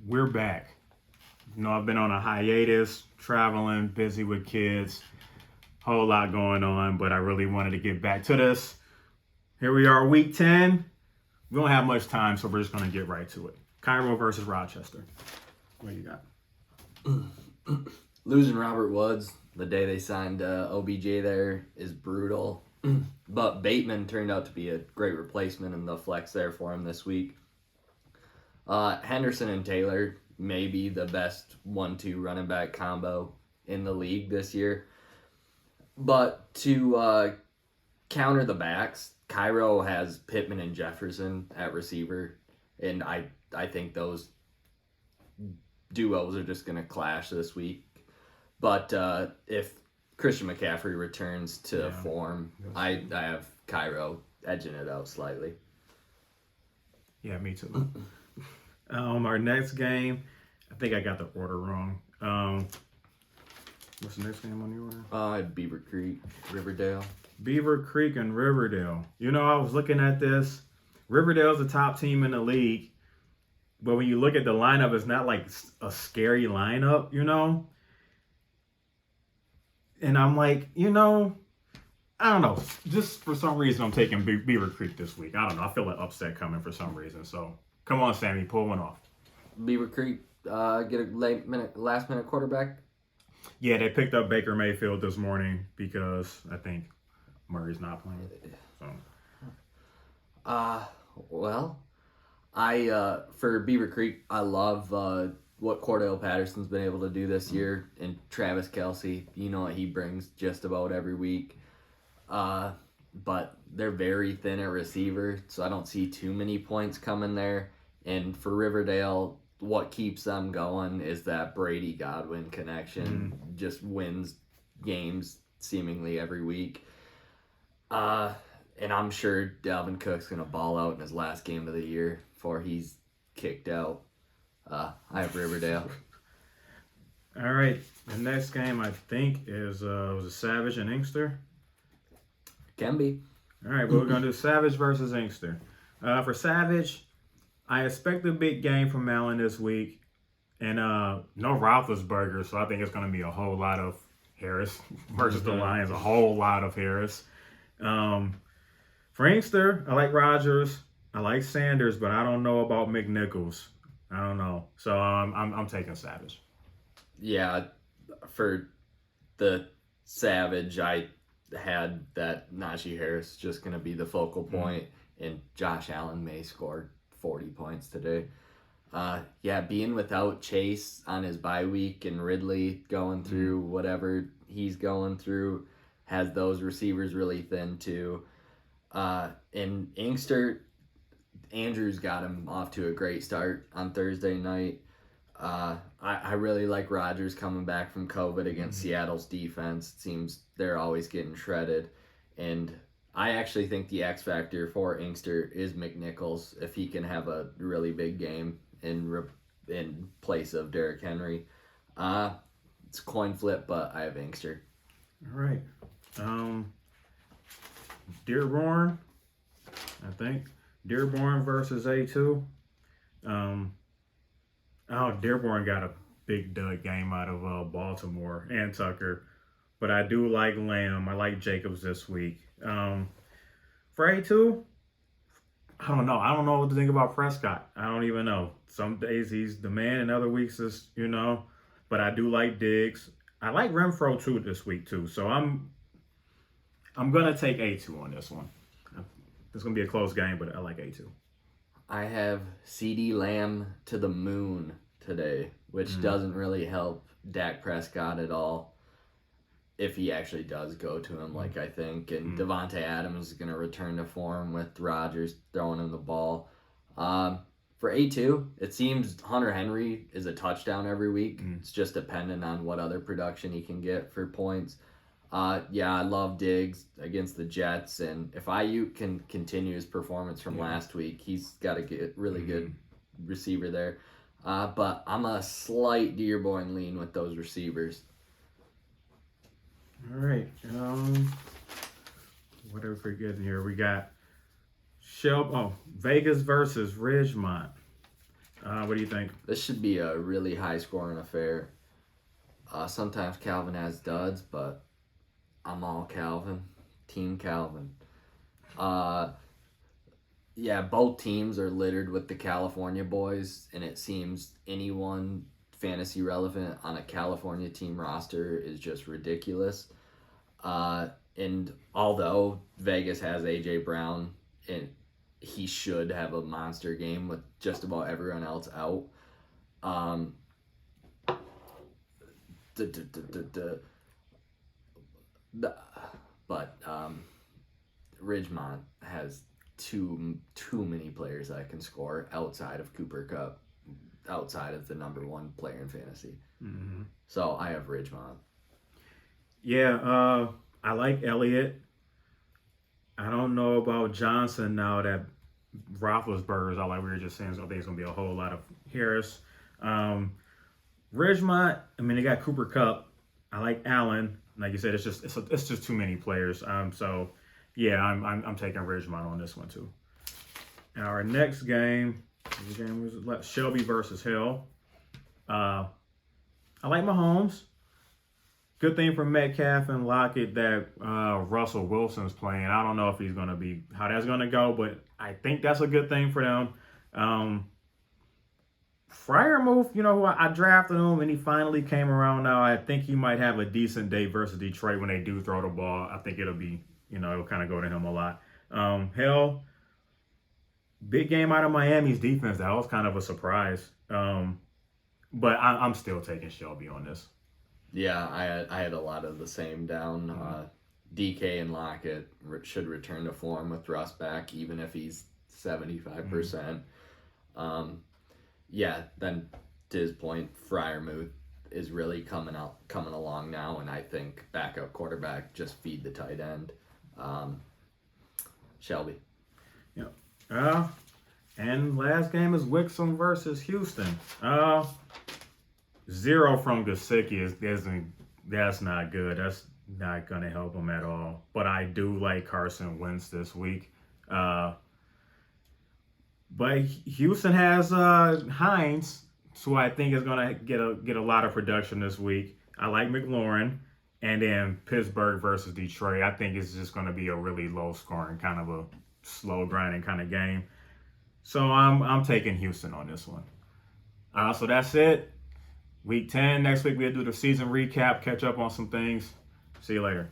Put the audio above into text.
we're back. I've been on a hiatus, traveling, busy with kids, whole lot going on, but I really wanted to get back to this. Here we are, week 10. We don't have much time, so we're just going to get right to it. Cairo versus Rochester. What you got? Losing Robert Woods the day they signed OBJ there is brutal. But Bateman turned out to be a great replacement in the flex there for him this week. Henderson and Taylor may be the best 1-2 running back combo in the league this year. But to counter the backs, Cairo has Pittman and Jefferson at receiver, and I think those duos are just going to clash this week. But if Christian McCaffrey returns to form, I have Cairo edging it out slightly. Yeah, me too. Our next game, I think I got the order wrong. What's the next game on the order? I had Beaver Creek, Riverdale. Beaver Creek and Riverdale. I was looking at this. Riverdale's the top team in the league. But when you look at the lineup, it's not like a scary lineup, And I'm like, I don't know. Just for some reason, I'm taking Beaver Creek this week. I don't know. I feel an upset coming for some reason. So, come on, Sammy. Pull one off. Beaver Creek get a last minute quarterback? Yeah, they picked up Baker Mayfield this morning because I think Murray's not playing. So. Well, for Beaver Creek, I love what Cordell Patterson's been able to do this year, and Travis Kelce, what he brings just about every week. But they're very thin at receiver, so I don't see too many points coming there. And for Riverdale, what keeps them going is that Brady Godwin connection. Just wins games seemingly every week. And I'm sure Dalvin Cook's going to ball out in his last game of the year before he's kicked out. I have Riverdale. All right. The next game, I think, was a Savage and Inkster. Can be. All right. We're going to do Savage versus Inkster. For Savage, I expect a big game from Allen this week. And no Roethlisberger, so I think it's going to be a whole lot of Harris versus the Lions. A whole lot of Harris. For Inkster, I like Rodgers. I like Sanders, but I don't know about McNichols. I don't know. So I'm taking Savage. Yeah, for the Savage, I had that Najee Harris just going to be the focal point, and Josh Allen may score 40 points today. Being without Chase on his bye week and Ridley going through whatever he's going through has those receivers really thin too. And Inkster, Andrews got him off to a great start on Thursday night. I really like Rodgers coming back from COVID against Seattle's defense. It seems they're always getting shredded. And I actually think the X factor for Inkster is McNichols if he can have a really big game in place of Derrick Henry. It's a coin flip, but I have Inkster. All right. Dearborn, I think. Dearborn versus A2. Dearborn got a big dud game out of Baltimore and Tucker. But I do like Lamb. I like Jacobs this week. For A2, I don't know. I don't know what to think about Prescott. I don't even know. Some days he's the man, and other weeks is, But I do like Diggs. I like Renfro too this week too. So I'm gonna take A2 on this one. It's gonna be a close game, but I like A2. I have CeeDee Lamb to the moon today, which doesn't really help Dak Prescott at all if he actually does go to him, like I think. And Devontae Adams is going to return to form with Rodgers throwing him the ball. For A2, it seems Hunter Henry is a touchdown every week. It's just dependent on what other production he can get for points. I love Diggs against the Jets, and if Ayuk can continue his performance from last week, he's got a really good receiver there. But I'm a slight Dearborn lean with those receivers. All right. What are we forgetting here? We got Vegas versus Ridgemont. What do you think? This should be a really high scoring affair. Sometimes Calvin has duds, but I'm all Calvin. Team Calvin. Yeah, both teams are littered with the California boys, and it seems anyone fantasy relevant on a California team roster is just ridiculous. And although Vegas has AJ Brown, and he should have a monster game with just about everyone else out. But Ridgemont has too many players that can score outside of Cooper Cup, outside of the number one player in fantasy. Mm-hmm. So I have Ridgemont. Yeah, I like Elliott. I don't know about Johnson now that Roethlisberger's out, like we were just saying. So I think it's going to be a whole lot of Harris. Ridgemont, I mean, they got Cooper Cup. I like Allen. Like you said, it's just too many players. So yeah, I'm taking Ridgemont on this one too. Our next game was Shelby versus Hill. I like Mahomes. Good thing for Metcalf and Lockett that Russell Wilson's playing. I don't know if he's going to be how that's going to go, but I think that's a good thing for them. Freiermuth, who I drafted him, and he finally came around now. I think he might have a decent day versus Detroit when they do throw the ball. I think it'll be, it'll kind of go to him a lot. Hill, big game out of Miami's defense. That was kind of a surprise. But I'm still taking Shelby on this. Yeah, I had a lot of the same down. DK and Lockett should return to form with Russ back, even if he's 75%. Yeah, then to his point, Freiermuth is really coming along now, and I think backup quarterback, just feed the tight end. Shelby. Yeah. And last game is Wixom versus Houston. 0 from Gesicki that's not good. That's not gonna help him at all. But I do like Carson Wentz this week. But Houston has Hines, who I think is gonna get a lot of production this week. I like McLaurin, and then Pittsburgh versus Detroit. I think it's just gonna be a really low scoring, kind of a slow grinding kind of game. So I'm taking Houston on this one. So that's it. Week 10. Next week we'll do the season recap, catch up on some things. See you later.